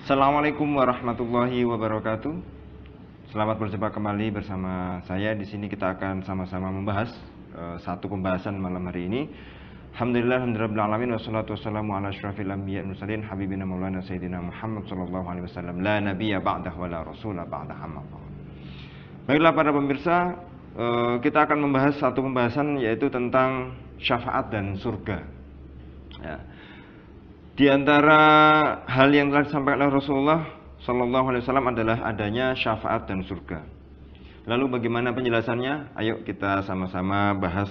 Assalamualaikum warahmatullahi wabarakatuh. Selamat berjumpa kembali bersama saya. Di sini kita akan sama-sama membahas satu pembahasan malam hari ini. Alhamdulillahirabbil alamin wassalatu wassalamu ala asyrafil anbiya'i wal mursalin habibina maulana sayyidina Muhammad sallallahu alaihi wasallam la nabiyya ba'dahu wa la rasula ba'dahu amma ba'd. Baiklah para pemirsa, kita akan membahas satu pembahasan yaitu tentang syafaat dan surga. Ya. Di antara hal yang telah disampaikan oleh Rasulullah Sallallahu Alaihi Wasallam adalah adanya syafaat dan surga. Lalu bagaimana penjelasannya? Ayo kita sama-sama bahas.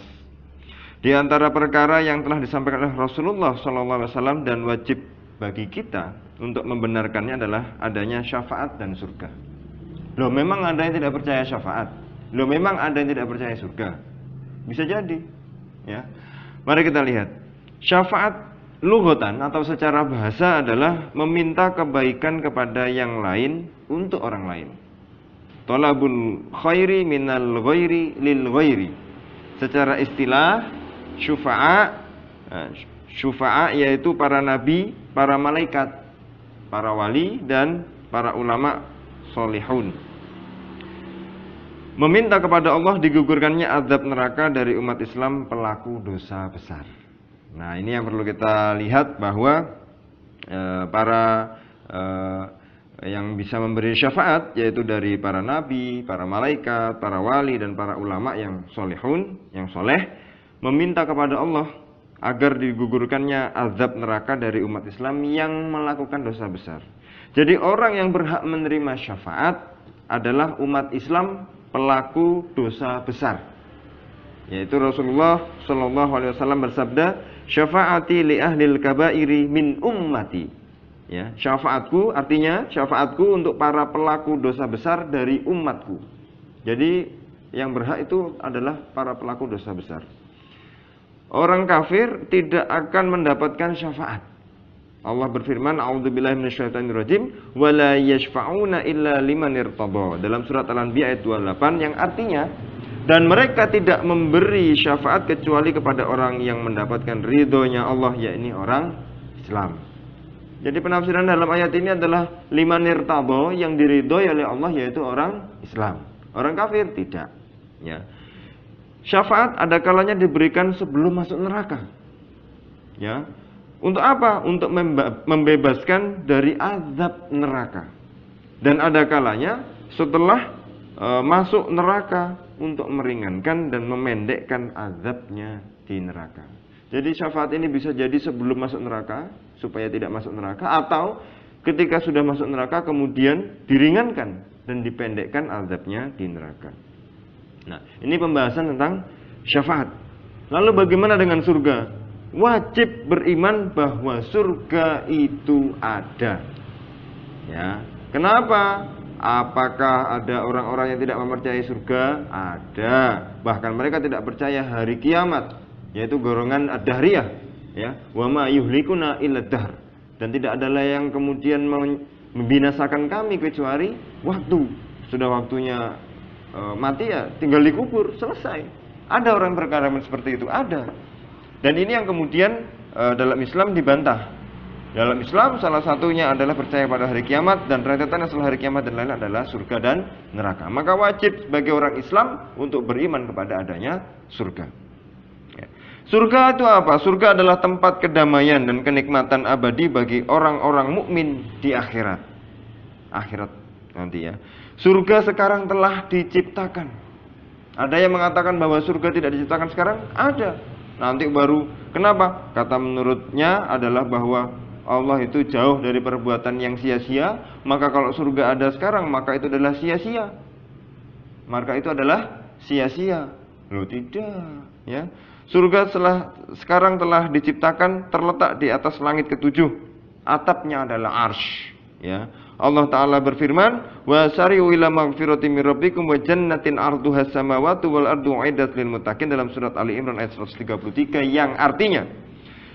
Di antara perkara yang telah disampaikan oleh Rasulullah Sallallahu Alaihi Wasallam dan wajib bagi kita untuk membenarkannya adalah adanya syafaat dan surga. Loh, memang ada yang tidak percaya syafaat. Loh, memang ada yang tidak percaya surga. Bisa jadi, ya. Mari kita lihat. Syafaat lughatan atau secara bahasa adalah meminta kebaikan kepada yang lain untuk orang lain. Talabul khairi minal ghairi lil ghairi. Secara istilah syufa'a yaitu para nabi, para malaikat, para wali dan para ulama solihun. Meminta kepada Allah digugurkannya azab neraka dari umat Islam pelaku dosa besar. Nah, ini yang perlu kita lihat bahwa yang bisa memberi syafaat yaitu dari para nabi, para malaikat, para wali dan para ulama yang solihun, yang soleh, meminta kepada Allah agar digugurkannya azab neraka dari umat Islam yang melakukan dosa besar. Jadi orang yang berhak menerima syafaat adalah umat Islam pelaku dosa besar. Yaitu Rasulullah Shallallahu Alaihi Wasallam bersabda, syafaati li ahlil kabairi min ummati. Ya, syafaatku artinya syafaatku untuk para pelaku dosa besar dari umatku. Jadi yang berhak itu adalah para pelaku dosa besar. Orang kafir tidak akan mendapatkan syafaat. Allah berfirman, a'udzubillahi minasyaitonirrajim, wa la yashfa'una illa liman irtada. Dalam surat Al-Anbiya ayat 28 yang artinya, dan mereka tidak memberi syafaat kecuali kepada orang yang mendapatkan ridhonya Allah, yakni orang Islam. Jadi penafsiran dalam ayat ini adalah liman irtadha, yang diridhoi oleh Allah yaitu orang Islam. Orang kafir tidak. Ya. Syafaat ada kalanya diberikan sebelum masuk neraka. Ya. Untuk apa? Untuk membebaskan dari azab neraka. Dan ada kalanya setelah masuk neraka untuk meringankan dan memendekkan azabnya di neraka. Jadi syafaat ini bisa jadi sebelum masuk neraka supaya tidak masuk neraka, atau ketika sudah masuk neraka kemudian diringankan dan dipendekkan azabnya di neraka. Nah, ini pembahasan tentang syafaat. Lalu bagaimana dengan surga? Wajib beriman bahwa surga itu ada. Ya. Kenapa? Apakah ada orang-orang yang tidak mempercayai surga? Ada. Bahkan mereka tidak percaya hari kiamat, yaitu golongan ad-dahriyah, ya. Wa ma yuhlikuna illa dahr. Dan tidak adalah yang kemudian membinasakan kami kecuali waktu. Sudah waktunya mati ya tinggal dikubur, selesai. Ada orang berkata seperti itu, ada. Dan ini yang kemudian dalam Islam dibantah. Dalam Islam salah satunya adalah percaya pada hari kiamat, dan rentetan setelah hari kiamat dan lain adalah surga dan neraka. Maka wajib sebagai orang Islam untuk beriman kepada adanya surga. Ya. Surga itu apa? Surga adalah tempat kedamaian dan kenikmatan abadi bagi orang-orang mukmin di akhirat. Akhirat nanti ya. Surga sekarang telah diciptakan. Ada yang mengatakan bahwa surga tidak diciptakan sekarang? Ada. Nanti baru. Kenapa? Kata menurutnya adalah bahwa Allah itu jauh dari perbuatan yang sia-sia. Maka kalau surga ada sekarang, maka itu adalah sia-sia. Maka itu adalah sia-sia. Loh, tidak, ya. Surga sekarang telah diciptakan, terletak di atas langit ketujuh. Atapnya adalah arsy, ya. Allah Ta'ala berfirman, wa sari'u ila maghfirati min rabbikum wa jannatin arduha samawati wal ardu uiddat lil muttaqin, dalam surat Ali Imran ayat 133, yang artinya,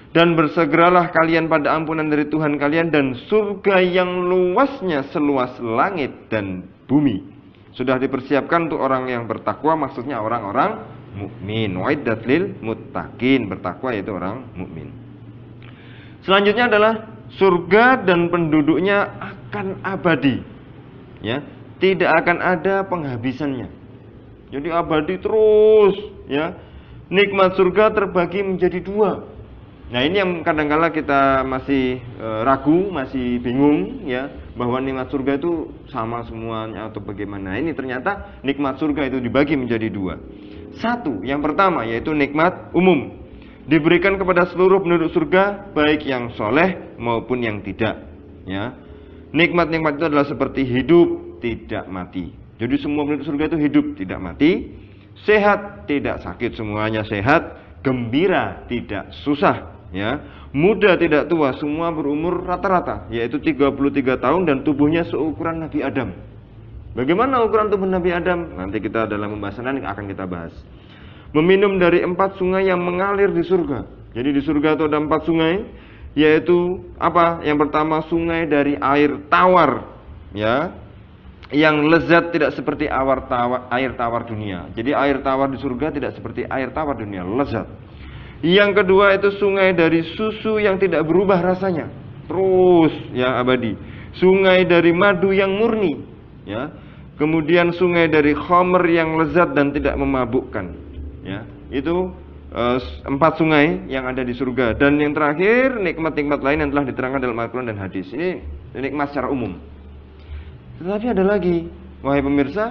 dan bersegeralah kalian pada ampunan dari Tuhan kalian dan surga yang luasnya seluas langit dan bumi sudah dipersiapkan untuk orang yang bertakwa, maksudnya orang-orang mukmin. Uiddat lil muttaqin, bertakwa yaitu orang mukmin. Selanjutnya adalah surga dan penduduknya akan abadi, ya, tidak akan ada penghabisannya. Jadi abadi terus, ya. Nikmat surga terbagi menjadi dua. Nah, ini yang kadang-kala kita masih ragu, masih bingung, ya, bahwa nikmat surga itu sama semuanya atau bagaimana. Ini ternyata nikmat surga itu dibagi menjadi dua. Satu, yang pertama yaitu nikmat umum, diberikan kepada seluruh penduduk surga, baik yang soleh maupun yang tidak, ya. Nikmat-nikmat itu adalah seperti hidup tidak mati. Jadi semua penduduk surga itu hidup tidak mati, sehat tidak sakit, semuanya sehat, gembira tidak susah, ya. Muda tidak tua, semua berumur rata-rata, yaitu 33 tahun dan tubuhnya seukuran Nabi Adam. Bagaimana ukuran tubuh Nabi Adam? Nanti kita dalam pembahasan ini akan kita bahas. Meminum dari 4 sungai yang mengalir di surga. Jadi di surga itu ada 4 sungai, yaitu apa? Yang pertama sungai dari air tawar, ya, yang lezat tidak seperti air tawar dunia. Jadi air tawar di surga tidak seperti air tawar dunia, lezat. Yang kedua itu sungai dari susu yang tidak berubah rasanya, terus yang abadi. Sungai dari madu yang murni, ya. Kemudian sungai dari khamr yang lezat dan tidak memabukkan, ya. Itu 4 sungai yang ada di surga. Dan yang terakhir nikmat-nikmat lain yang telah diterangkan dalam Al-Quran dan hadis. Ini nikmat secara umum. Tetapi ada lagi, wahai pemirsa,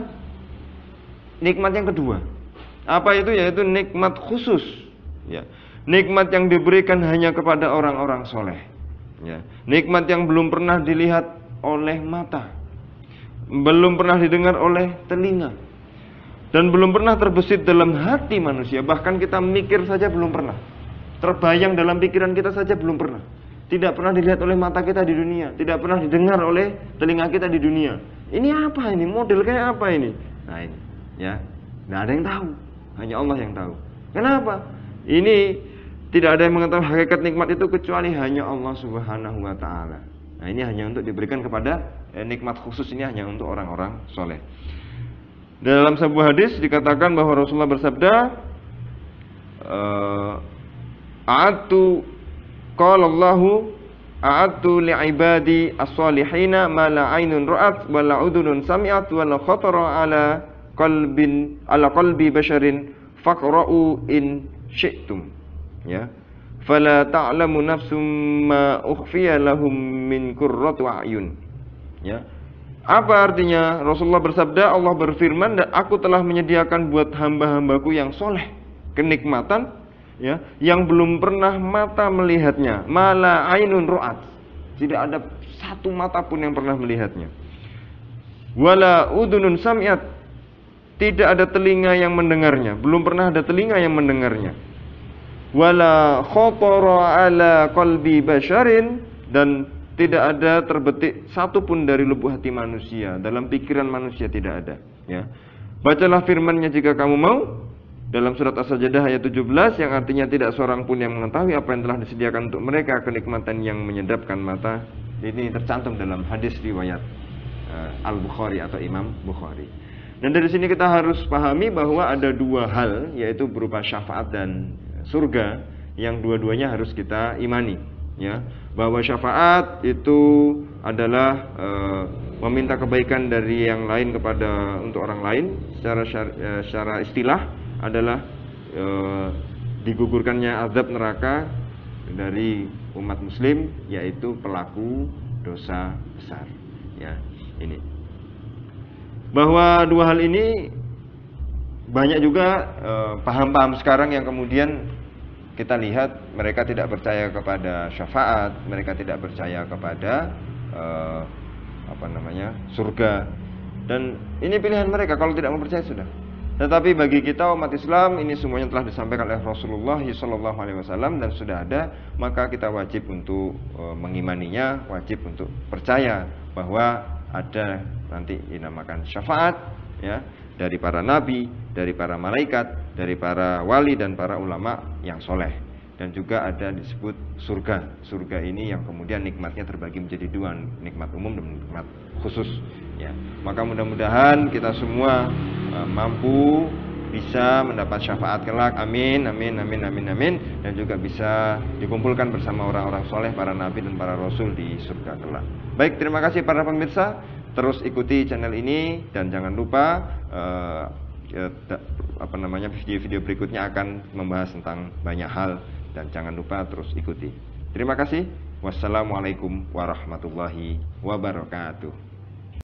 nikmat yang kedua. Apa itu? Yaitu nikmat khusus, ya. Nikmat yang diberikan hanya kepada orang-orang soleh, ya. Nikmat yang belum pernah dilihat oleh mata, belum pernah didengar oleh telinga, dan belum pernah terbesit dalam hati manusia. Bahkan kita mikir saja belum pernah, terbayang dalam pikiran kita saja belum pernah. Tidak pernah dilihat oleh mata kita di dunia, tidak pernah didengar oleh telinga kita di dunia. Ini apa ini? Model kayak apa ini? Nah ini, ya, nggak ada yang tahu, hanya Allah yang tahu. Kenapa? Ini tidak ada yang mengetahui hakikat nikmat itu kecuali hanya Allah Subhanahu wa Ta'ala. Nah, ini hanya untuk diberikan kepada nikmat khusus ini hanya untuk orang-orang soleh. Dalam sebuah hadis dikatakan bahwa Rasulullah bersabda, a'adtu li'ibadi as-salihina ma la 'ainun ra'at wa la udhunun sami'at wa la khatara ala qalbi basharin faqra'u in syi'tum, ya. Fala ta'lamu nafsum ma ukhfiya lahum min qurrati a'yun, ya. Apa artinya? Rasulullah bersabda, Allah berfirman, dan aku telah menyediakan buat hamba-hambaku yang soleh kenikmatan, ya, yang belum pernah mata melihatnya. Mala ainun ru'at, tidak ada satu mata pun yang pernah melihatnya. Wala udunun sami'at, tidak ada telinga yang mendengarnya, belum pernah ada telinga yang mendengarnya. Wala khatara ala qalbi basharin, dan tidak ada terbetik satu pun dari lubuk hati manusia, dalam pikiran manusia tidak ada, ya. Bacalah firman-Nya jika kamu mau, dalam surat As-Sajdah ayat 17, yang artinya tidak seorang pun yang mengetahui apa yang telah disediakan untuk mereka, kenikmatan yang menyedapkan mata. Ini tercantum dalam hadis riwayat Al-Bukhari atau Imam Bukhari. Dan dari sini kita harus pahami bahwa ada dua hal, yaitu berupa syafaat dan surga, yang dua-duanya harus kita imani, ya. Bahwa syafaat itu adalah meminta kebaikan dari yang lain kepada untuk orang lain. Secara istilah adalah digugurkannya azab neraka dari umat muslim, yaitu pelaku dosa besar, ya. Ini bahwa dua hal ini banyak juga paham-paham sekarang yang kemudian kita lihat mereka tidak percaya kepada syafaat, mereka tidak percaya kepada surga, dan ini pilihan mereka. Kalau tidak mempercaya sudah. Tetapi bagi kita umat Islam, ini semuanya telah disampaikan oleh Rasulullah SAW dan sudah ada, maka kita wajib untuk mengimaninya, wajib untuk percaya bahwa ada nanti dinamakan syafaat, ya, dari para nabi, dari para malaikat, dari para wali dan para ulama yang soleh. Dan juga ada disebut surga. Surga ini yang kemudian nikmatnya terbagi menjadi dua, nikmat umum dan nikmat khusus, ya. Maka mudah-mudahan kita semua mampu bisa mendapat syafaat kelak. Amin, amin, amin, amin, amin. Dan juga bisa dikumpulkan bersama orang-orang soleh, para nabi dan para rasul di surga kelak. Baik, terima kasih para pemirsa. Terus ikuti channel ini dan jangan lupa video-video berikutnya akan membahas tentang banyak hal dan jangan lupa terus ikuti. Terima kasih. Wassalamualaikum warahmatullahi wabarakatuh.